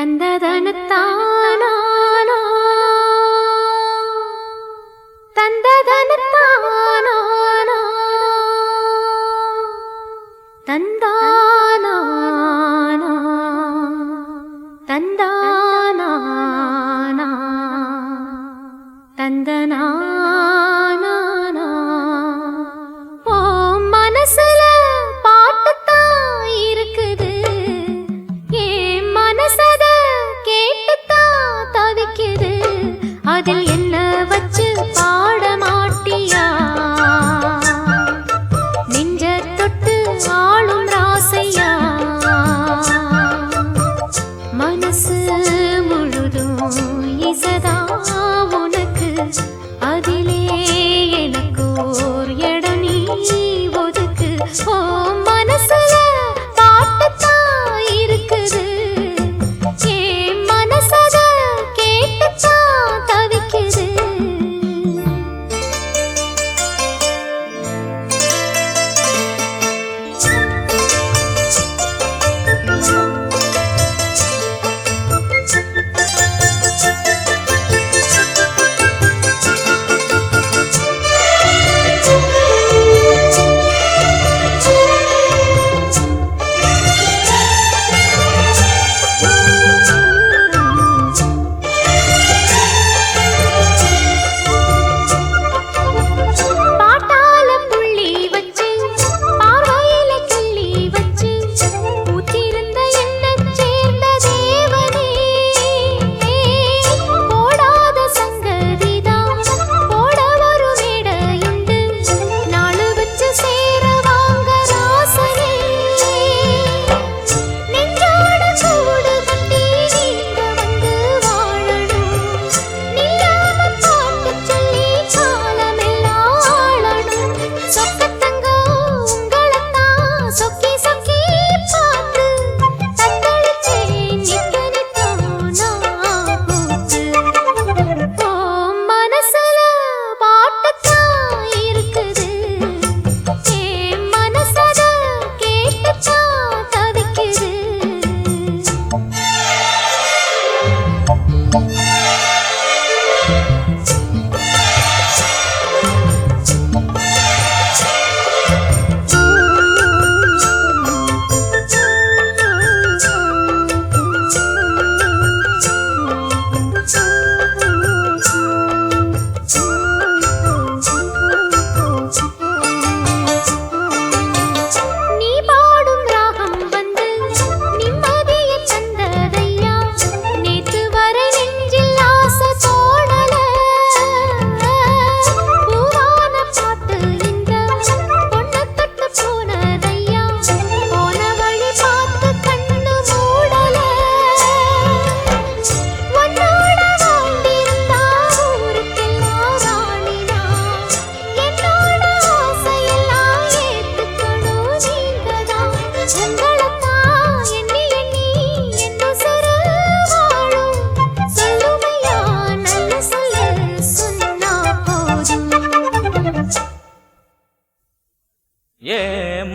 தந்ததனத்தானா தந்ததனத்தானா தந்தானா தந்தானா தந்தனா மனசுல பாட்டுத்தான் இருக்குது, ஏன் மனசத கேட்டுத்தான் தவிக்குது. அதில் என்ன வச்சு பாட மாட்டியா, நெஞ்ச தொட்டு ஆளும் ராசையா. மனசு முழுதும் இசதா உனக்கு, அதிலே எனக்கு ஓர் இடம் நீ ஒதுக்கு. ஓ மனசுல பாட்டுத்தான் இருக்குது, ஏன் மனசத கேட்டுத்தான் தவிக்குது.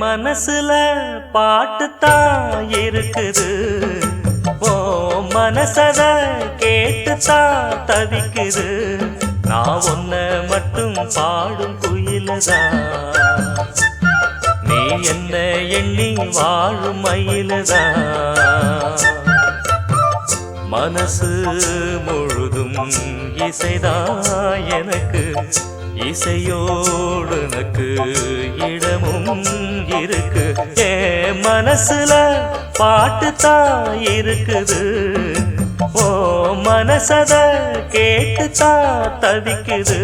மனசுல பாட்டுத்தான் இருக்குது, ஓ மனசத கேட்டுத்தான் தவிக்குது. நான் ஒன்ன மட்டும் பாடும் குயிலதான், நீ என்ன எண்ணி வாழும் மயிலதான். மனசு முழுதும் இசைதான் எனக்கு, இசையோடு எனக்கு இடமும் இருக்கு. ஏன் மனசுல பாட்டுத்தான் இருக்குது, ஓ மனசத கேட்டுத்தான் தவிக்குது.